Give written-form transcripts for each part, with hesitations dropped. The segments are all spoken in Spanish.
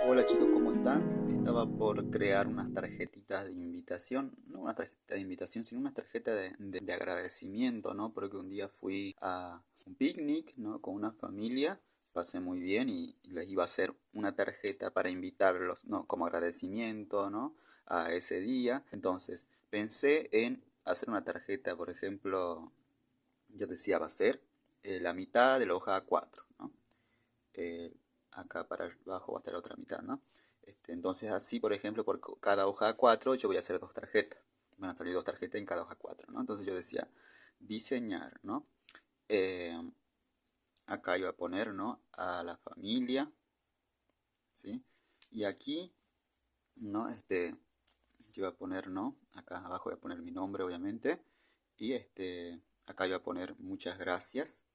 Hola chicos, ¿cómo están? Estaba por crear unas tarjetitas de invitación, no una tarjeta de invitación, sino una tarjeta de agradecimiento, ¿no? Porque un día fui a un picnic, ¿no? Con una familia, pasé muy bien y les iba a hacer una tarjeta para invitarlos, ¿no? Como agradecimiento, ¿no? A ese día. Entonces, pensé en hacer una tarjeta, por ejemplo, yo decía, va a ser la mitad de la hoja A4, ¿no? eh, Acá para abajo va a estar la otra mitad, ¿no? Entonces así, por ejemplo, por cada hoja A4 yo voy a hacer dos tarjetas. Van a salir dos tarjetas en cada hoja A4, ¿no? Entonces yo decía, diseñar, ¿no? Eh, Acá iba a poner, ¿no? A la familia, ¿sí? Y aquí, ¿no? Yo iba a poner, ¿no? Acá abajo voy a poner mi nombre, obviamente. Y acá iba a poner muchas gracias.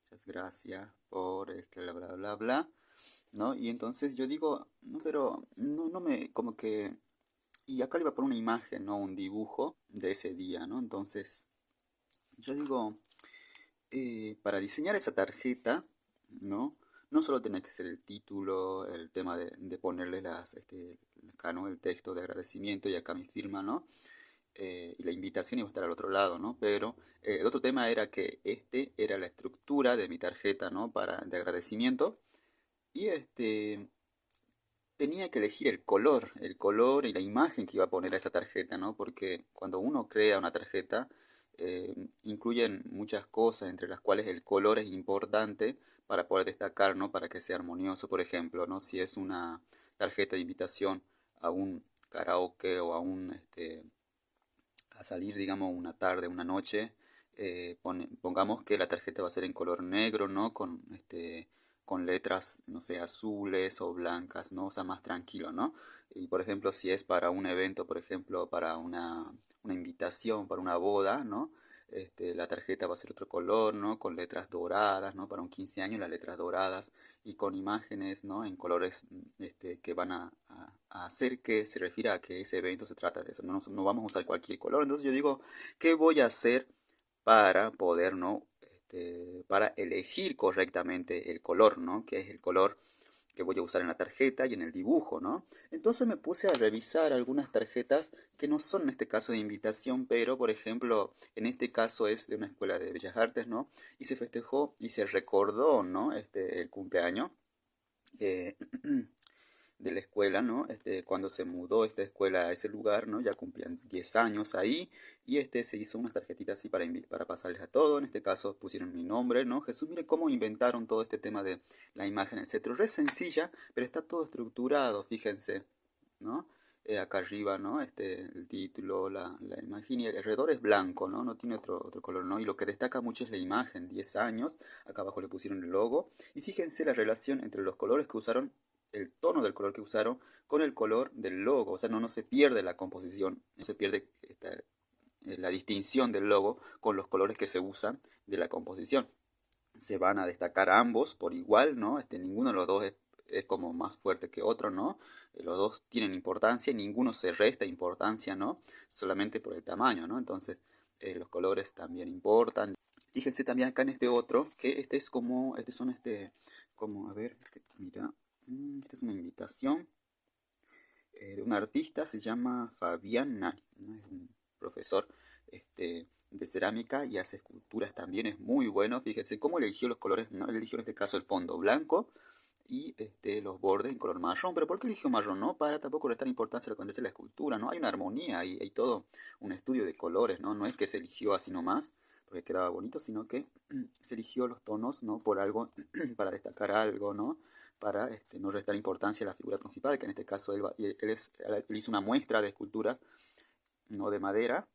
Muchas gracias por bla, bla, bla, bla. ¿No? Y entonces yo digo, no, pero no me, como que, y acá le iba a poner una imagen, ¿no? Un dibujo de ese día, ¿no? Entonces, yo digo, para diseñar esa tarjeta, ¿no? No solo tiene que ser el título, el tema de ponerle acá, ¿no? El texto de agradecimiento y acá mi firma, ¿no? Y la invitación iba a estar al otro lado, ¿no? Pero el otro tema era que era la estructura de mi tarjeta, ¿no? De agradecimiento. Y tenía que elegir el color y la imagen que iba a poner a esta tarjeta, ¿no? Porque cuando uno crea una tarjeta, incluyen muchas cosas, entre las cuales el color es importante para poder destacar, ¿no? Para que sea armonioso, por ejemplo, ¿no? Si es una tarjeta de invitación a un karaoke o a salir, digamos, una tarde, una noche, pongamos que la tarjeta va a ser en color negro, ¿no? Con letras, no sé, azules o blancas, ¿no? O sea, más tranquilo, ¿no? Y por ejemplo, si es para un evento, por ejemplo, para una invitación, para una boda, ¿no? La tarjeta va a ser otro color, ¿no? Con letras doradas, ¿no? Para un 15 años, las letras doradas y con imágenes, ¿no? En colores que van a hacer que se refiera a que ese evento se trata de eso. No, no vamos a usar cualquier color. Entonces yo digo, ¿qué voy a hacer para poder, ¿no? Para elegir correctamente el color, ¿no? Que es el color que voy a usar en la tarjeta y en el dibujo, ¿no? Entonces me puse a revisar algunas tarjetas que no son en este caso de invitación, pero por ejemplo, en este caso es de una escuela de Bellas Artes, ¿no? Y se festejó y se recordó, ¿no? El cumpleaños. eh, de la escuela, ¿no? Cuando se mudó esta escuela a ese lugar, ¿no? Ya cumplían 10 años ahí y se hizo unas tarjetitas así para pasarles a todo. En este caso pusieron mi nombre, ¿no? Jesús, mire cómo inventaron todo este tema de la imagen, etcétera. Es sencilla, pero está todo estructurado, fíjense, ¿no? Acá arriba, ¿no? El título, la imagen y alrededor es blanco, ¿no? No tiene otro color, ¿no? Y lo que destaca mucho es la imagen, 10 años. Acá abajo le pusieron el logo. Y fíjense la relación entre los colores que usaron, el tono del color que usaron con el color del logo. O sea, no se pierde la composición, no se pierde la distinción del logo con los colores que se usan de la composición. Se van a destacar ambos por igual, ¿no? Ninguno de los dos es como más fuerte que otro, ¿no? Los dos tienen importancia, ninguno se resta importancia, ¿no? Solamente por el tamaño, ¿no? Entonces, los colores también importan. Fíjense también acá en este otro, que como, a ver, mira, esta es una invitación de un artista, se llama Fabián Nani, ¿no? Es un profesor de cerámica y hace esculturas también, es muy bueno. Fíjense cómo eligió los colores, ¿no? Él eligió en este caso el fondo blanco y los bordes en color marrón. ¿Pero por qué eligió marrón? No para tampoco restar importancia a lo que es la escultura, ¿no? Hay una armonía, hay todo un estudio de colores, ¿no? No es que se eligió así nomás porque quedaba bonito, sino que se eligió los tonos, ¿no? Por algo, para destacar algo, ¿no? Para no restar importancia a la figura principal, que en este caso él hizo una muestra de esculturas, ¿no? De madera,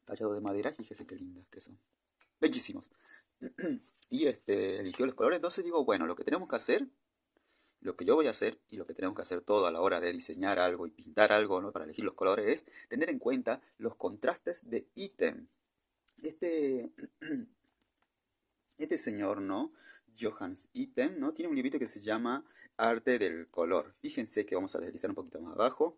tallado de madera, fíjese qué lindas que son, bellísimos. Y eligió los colores, entonces digo, bueno, lo que tenemos que hacer, lo que yo voy a hacer y lo que tenemos que hacer todo a la hora de diseñar algo y pintar algo, ¿no? Para elegir los colores es tener en cuenta los contrastes de ítem. Este, este señor, ¿no? Johannes Itten, ¿no? Tiene un librito que se llama Arte del Color. Fíjense que vamos a deslizar un poquito más abajo.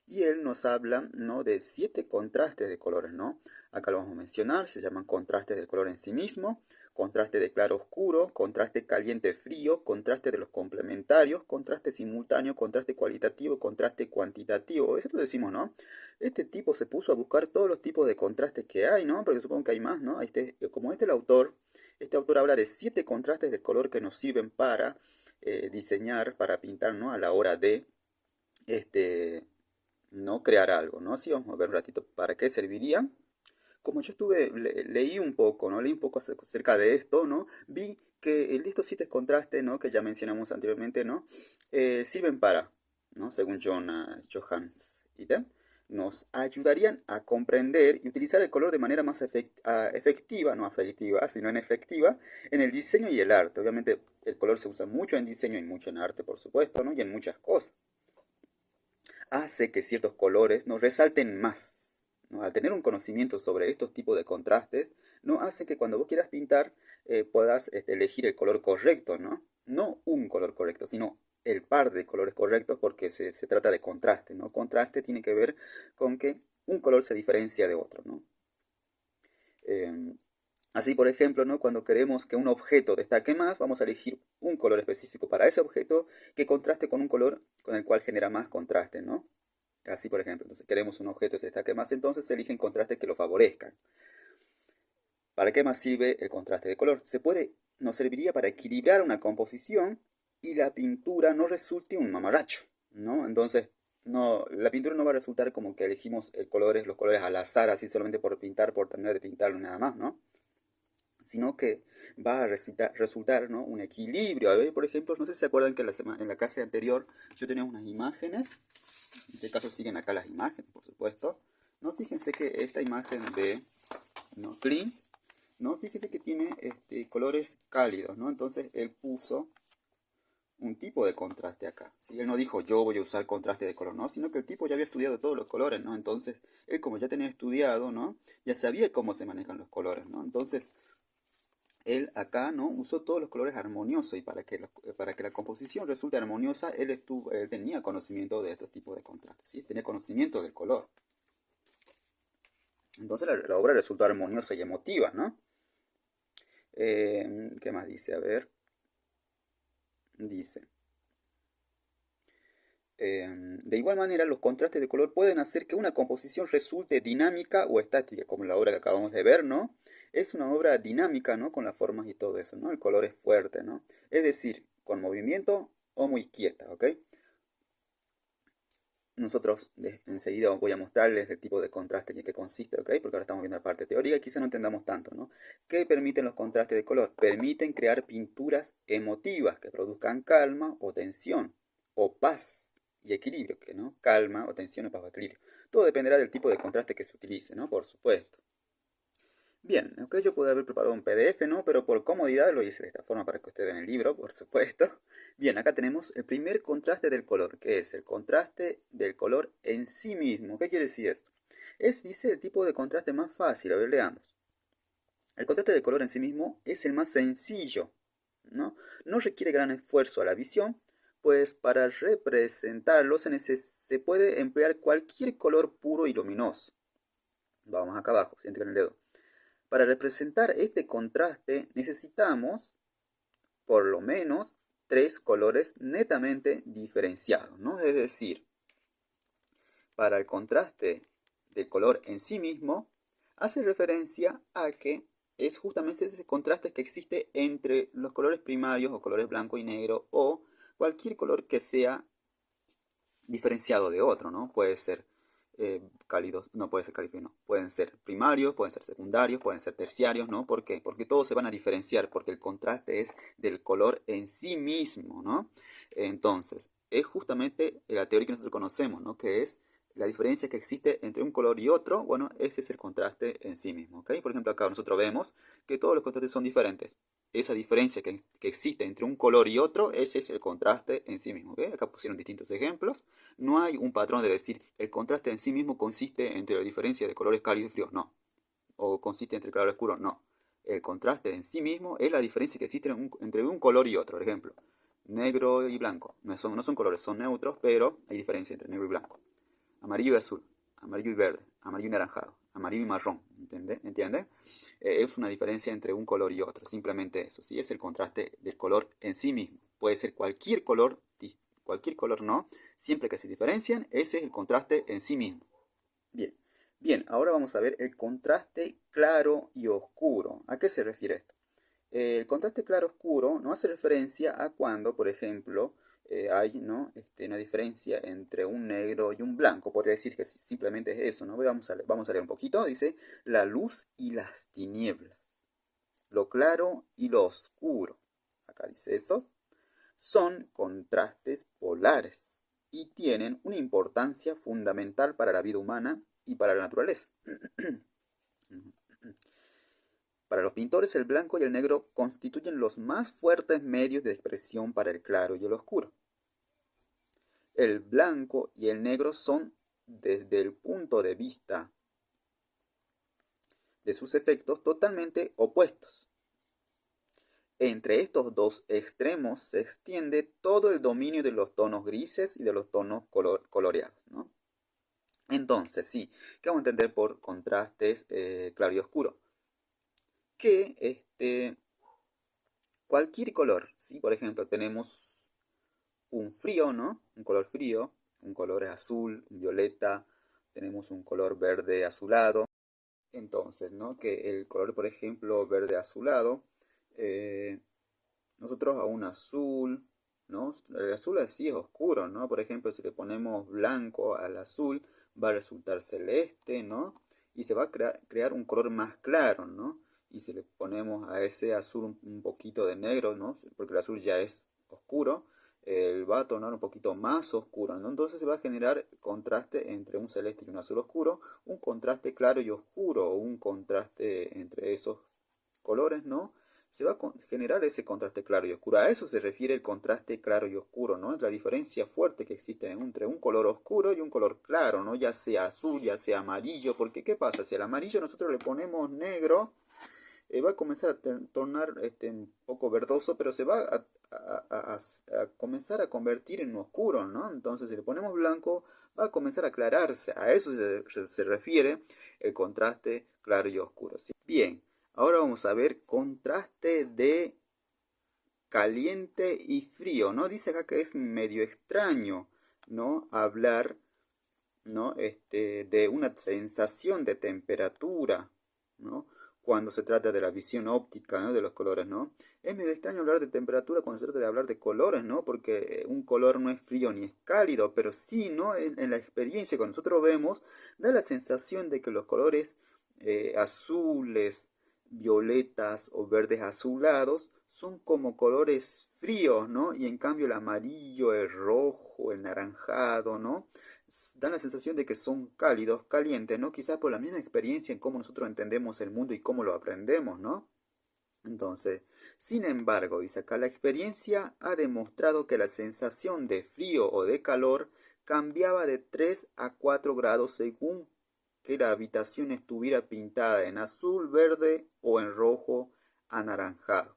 Y él nos habla, ¿no?, de 7 contrastes de colores, ¿no? Acá lo vamos a mencionar, se llaman contrastes del color en sí mismo, contraste de claro-oscuro, contraste caliente-frío, contraste de los complementarios, contraste simultáneo, contraste cualitativo, contraste cuantitativo. Eso lo decimos, ¿no? Este tipo se puso a buscar todos los tipos de contrastes que hay, ¿no? Porque supongo que hay más, ¿no? Como el autor, este autor habla de 7 contrastes de color que nos sirven para diseñar, para pintar, ¿no? A la hora de este, no crear algo, ¿no? Así vamos a ver un ratito para qué serviría. Como yo leí un poco, ¿no? Leí un poco acerca de esto, ¿no? Vi que estos 7 contrastes, ¿no?, que ya mencionamos anteriormente, ¿no?, sirven para, ¿no?, según Johannes Itten, nos ayudarían a comprender y utilizar el color de manera más efectiva, no afectiva, sino en efectiva, en el diseño y el arte. Obviamente el color se usa mucho en diseño y mucho en arte, por supuesto, ¿no?, y en muchas cosas. Hace que ciertos colores nos resalten más, ¿no? Al tener un conocimiento sobre estos tipos de contrastes, ¿no?, hace que cuando vos quieras pintar puedas elegir el color correcto, ¿no? No un color correcto, sino el par de colores correctos porque se trata de contraste, ¿no? Contraste tiene que ver con que un color se diferencia de otro, ¿no? Em, Así, por ejemplo, ¿no?, cuando queremos que un objeto destaque más, vamos a elegir un color específico para ese objeto que contraste con un color con el cual genera más contraste, ¿no? Así, por ejemplo, entonces queremos un objeto que se destaque más, entonces se eligen contrastes que lo favorezcan. ¿Para qué más sirve el contraste de color? Nos serviría para equilibrar una composición y la pintura no resulte un mamarracho, ¿no? Entonces, no, la pintura no va a resultar como que elegimos los colores al azar, así solamente por pintar, por terminar de pintarlo nada más, ¿no? Sino que va a resultar, ¿no?, un equilibrio. A ver, por ejemplo, no sé si se acuerdan que en la clase anterior yo tenía unas imágenes, en este caso siguen acá las imágenes, por supuesto, ¿no? Fíjense que esta imagen de, ¿no?, Clean, ¿no? Fíjense que tiene colores cálidos, ¿no? Entonces él puso un tipo de contraste acá, ¿sí? Él no dijo yo voy a usar contraste de color, ¿no? Sino que el tipo ya había estudiado todos los colores, ¿no? Entonces él, como ya tenía estudiado, ¿no?, ya sabía cómo se manejan los colores, ¿no? Entonces él acá, ¿no?, usó todos los colores armoniosos y para que la composición resulte armoniosa, él tenía conocimiento de estos tipos de contrastes, ¿sí? Tenía conocimiento del color. Entonces la obra resultó armoniosa y emotiva, ¿no? ¿Qué más dice? A ver, dice, de igual manera, los contrastes de color pueden hacer que una composición resulte dinámica o estática, como la obra que acabamos de ver, ¿no? Es una obra dinámica, ¿no?, con las formas y todo eso, ¿no? El color es fuerte, ¿no? Es decir, con movimiento o muy quieta, ¿ok? Nosotros enseguida os voy a mostrarles el tipo de contraste y en qué consiste, ¿ok? Porque ahora estamos viendo la parte teórica y quizá no entendamos tanto, ¿no? ¿Qué permiten los contrastes de color? Permiten crear pinturas emotivas que produzcan calma o tensión, o paz y equilibrio, que, ¿no? Calma o tensión o paz o equilibrio. Todo dependerá del tipo de contraste que se utilice, ¿no? Por supuesto. Bien, ok, yo pude haber preparado un PDF, ¿no? Pero por comodidad lo hice de esta forma para que ustedes vean el libro, por supuesto. Bien, acá tenemos el primer contraste del color, que es el contraste del color en sí mismo. ¿Qué quiere decir esto? Dice, el tipo de contraste más fácil. A ver, leamos. El contraste de color en sí mismo es el más sencillo, ¿no? No requiere gran esfuerzo a la visión, pues para representarlo se puede emplear cualquier color puro y luminoso. Vamos acá abajo, siente con el dedo. Para representar este contraste necesitamos por lo menos 3 colores netamente diferenciados, ¿no? Es decir, para el contraste del color en sí mismo, hace referencia a que es justamente ese contraste que existe entre los colores primarios o colores blanco y negro o cualquier color que sea diferenciado de otro, ¿no? Puede ser cálidos, no puede ser cálido, no. Pueden ser primarios, pueden ser secundarios, pueden ser terciarios, ¿no? ¿Por qué? Porque todos se van a diferenciar, porque el contraste es del color en sí mismo, ¿no? Entonces, es justamente la teoría que nosotros conocemos, ¿no?, que es la diferencia que existe entre un color y otro. Bueno, ese es el contraste en sí mismo, ¿ok? Por ejemplo, acá nosotros vemos que todos los contrastes son diferentes. Esa diferencia que existe entre un color y otro, ese es el contraste en sí mismo, ¿ok? Acá pusieron distintos ejemplos. No hay un patrón de decir el contraste en sí mismo consiste entre la diferencia de colores cálidos y fríos, no. O consiste entre claro y oscuro, no. El contraste en sí mismo es la diferencia que existe entre un color y otro. Por ejemplo, negro y blanco. No son colores, son neutros, pero hay diferencia entre negro y blanco. amarillo y azul, amarillo y verde, amarillo y naranjado, amarillo y marrón, ¿entiende? Es una diferencia entre un color y otro, simplemente eso, ¿sí? Es el contraste del color en sí mismo. Puede ser cualquier color no, siempre que se diferencian, ese es el contraste en sí mismo. Bien, bien, ahora vamos a ver el contraste claro y oscuro. ¿A qué se refiere esto? El contraste claro-oscuro no hace referencia a cuando, por ejemplo, hay, ¿no? Una diferencia entre un negro y un blanco. Podría decir que simplemente es eso, ¿no? Vamos a leer un poquito. Dice, la luz y las tinieblas, lo claro y lo oscuro. Acá dice eso. Son contrastes polares y tienen una importancia fundamental para la vida humana y para la naturaleza. Para los pintores el blanco y el negro constituyen los más fuertes medios de expresión para el claro y el oscuro. El blanco y el negro son, desde el punto de vista de sus efectos, totalmente opuestos. Entre estos dos extremos se extiende todo el dominio de los tonos grises y de los tonos coloreados, ¿no? Entonces, sí, ¿qué vamos a entender por contrastes claro y oscuro? Que cualquier color, ¿sí? Por ejemplo, tenemos un frío, ¿no? Un color frío, un color azul, violeta, tenemos un color verde azulado. Entonces, ¿no? Que el color, por ejemplo, verde azulado, eh, nosotros a un azul, ¿no? El azul así es oscuro, ¿no? Por ejemplo, si le ponemos blanco al azul, va a resultar celeste, ¿no? Y se va a crear un color más claro, ¿no? Y si le ponemos a ese azul un poquito de negro, ¿no? Porque el azul ya es oscuro, va a tornar un poquito más oscuro, ¿no? Entonces se va a generar contraste entre un celeste y un azul oscuro, un contraste claro y oscuro, o un contraste entre esos colores, ¿no? Se va a generar ese contraste claro y oscuro. A eso se refiere el contraste claro y oscuro, ¿no? Es la diferencia fuerte que existe entre un color oscuro y un color claro, ¿no? Ya sea azul, ya sea amarillo, porque ¿qué pasa? Si al amarillo nosotros le ponemos negro, va a comenzar a tornar un poco verdoso, pero se va a comenzar a convertir en oscuro, ¿no? Entonces, si le ponemos blanco, va a comenzar a aclararse. A eso se refiere el contraste claro y oscuro, ¿sí? Bien, ahora vamos a ver contraste de caliente y frío, ¿no? Dice acá que es medio extraño, ¿no? Hablar, ¿no? De una sensación de temperatura, ¿no? Cuando se trata de la visión óptica, ¿no? De los colores, ¿no? Es medio extraño hablar de temperatura cuando se trata de hablar de colores, ¿no? Porque un color no es frío ni es cálido, pero sí, ¿no? En la experiencia que nosotros vemos, da la sensación de que los colores azules, violetas o verdes azulados son como colores fríos, ¿no? Y en cambio el amarillo, el rojo, el naranjado, ¿no? Dan la sensación de que son cálidos, calientes, ¿no? Quizás por la misma experiencia en cómo nosotros entendemos el mundo y cómo lo aprendemos, ¿no? Entonces, sin embargo, dice acá, la experiencia ha demostrado que la sensación de frío o de calor cambiaba de 3 a 4 grados según que la habitación estuviera pintada en azul, verde o en rojo anaranjado.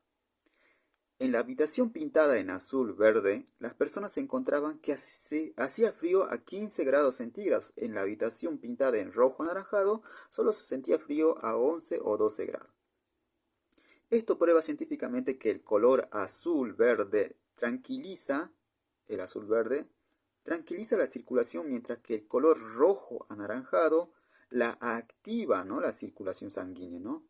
En la habitación pintada en azul verde, las personas encontraban que hacía frío a 15 grados centígrados. En la habitación pintada en rojo anaranjado, solo se sentía frío a 11 o 12 grados. Esto prueba científicamente que el color azul verde el azul verde, tranquiliza la circulación, mientras que el color rojo anaranjado la activa, ¿no? La circulación sanguínea, ¿no?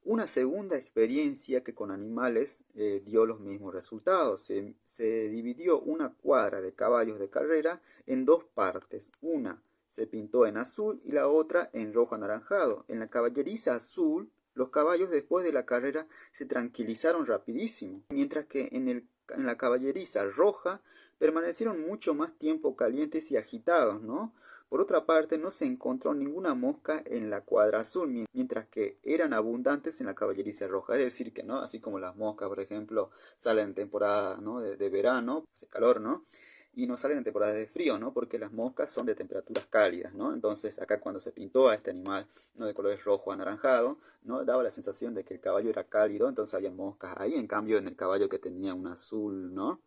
Una segunda experiencia que con animales dio los mismos resultados. Se dividió una cuadra de caballos de carrera en dos partes. Una se pintó en azul y la otra en rojo anaranjado. En la caballeriza azul, los caballos después de la carrera se tranquilizaron rapidísimo, mientras que en la caballeriza roja permanecieron mucho más tiempo calientes y agitados, ¿no? Por otra parte, no se encontró ninguna mosca en la cuadra azul, mientras que eran abundantes en la caballeriza roja. Es decir, que no, así como las moscas, por ejemplo, salen en temporada, ¿no? de verano, hace calor, ¿no? y no salen en temporadas de frío, ¿no? Porque las moscas son de temperaturas cálidas, ¿no? Entonces acá cuando se pintó a este animal, ¿no? De colores rojo anaranjado, ¿no? Daba la sensación de que el caballo era cálido, entonces había moscas ahí. En cambio en el caballo que tenía un azul, ¿no?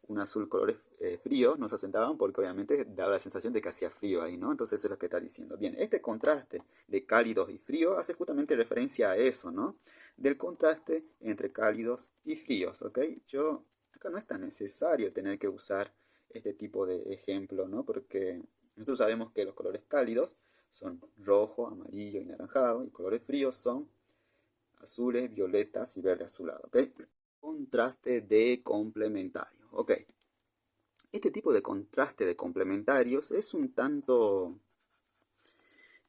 Un azul color frío, no se asentaban porque obviamente daba la sensación de que hacía frío ahí, ¿no? Entonces eso es lo que está diciendo. Bien, este contraste de cálidos y fríos hace justamente referencia a eso, ¿no? Del contraste entre cálidos y fríos, ¿ok? Acá no es tan necesario tener que usar este tipo de ejemplo, ¿no? Porque nosotros sabemos que los colores cálidos son rojo, amarillo y naranjado, y colores fríos son azules, violetas y verde azulado, ¿ok? Contraste de complementarios, ¿ok? Este tipo de contraste de complementarios es un tanto,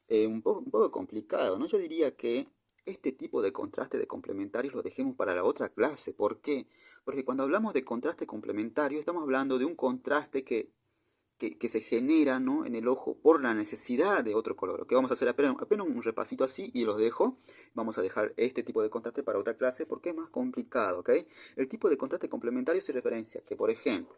un poco complicado, ¿no? Yo diría que este tipo de contraste de complementarios lo dejemos para la otra clase. ¿Por qué? Porque cuando hablamos de contraste complementario estamos hablando de un contraste que se genera, ¿no? En el ojo por la necesidad de otro color. Ok, vamos a hacer apenas un repasito así y los dejo. Vamos a dejar este tipo de contraste para otra clase porque es más complicado. ¿Ok? El tipo de contraste complementario se referencia que, por ejemplo,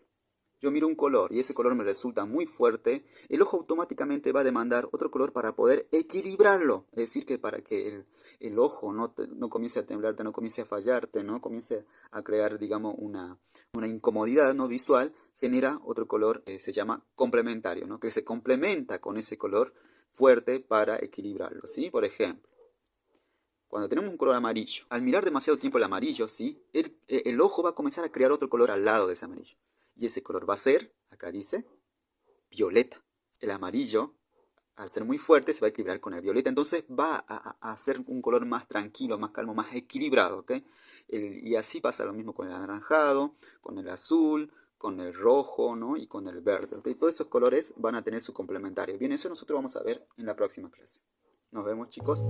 yo miro un color y ese color me resulta muy fuerte, el ojo automáticamente va a demandar otro color para poder equilibrarlo. Es decir, que para que el ojo no comience a temblarte, no comience a fallarte, no comience a crear, digamos, una incomodidad no visual, genera otro color que se llama complementario, ¿no? Que se complementa con ese color fuerte para equilibrarlo, ¿sí? Por ejemplo, cuando tenemos un color amarillo, al mirar demasiado tiempo el amarillo, ¿sí? El ojo va a comenzar a crear otro color al lado de ese amarillo. Y ese color va a ser, acá dice, violeta. El amarillo, al ser muy fuerte, se va a equilibrar con el violeta. Entonces va a ser un color más tranquilo, más calmo, más equilibrado. ¿Ok? Y así pasa lo mismo con el anaranjado, con el azul, con el rojo, ¿no? Y con el verde. ¿Ok? Todos esos colores van a tener su complementario. Bien, eso nosotros vamos a ver en la próxima clase. Nos vemos, chicos.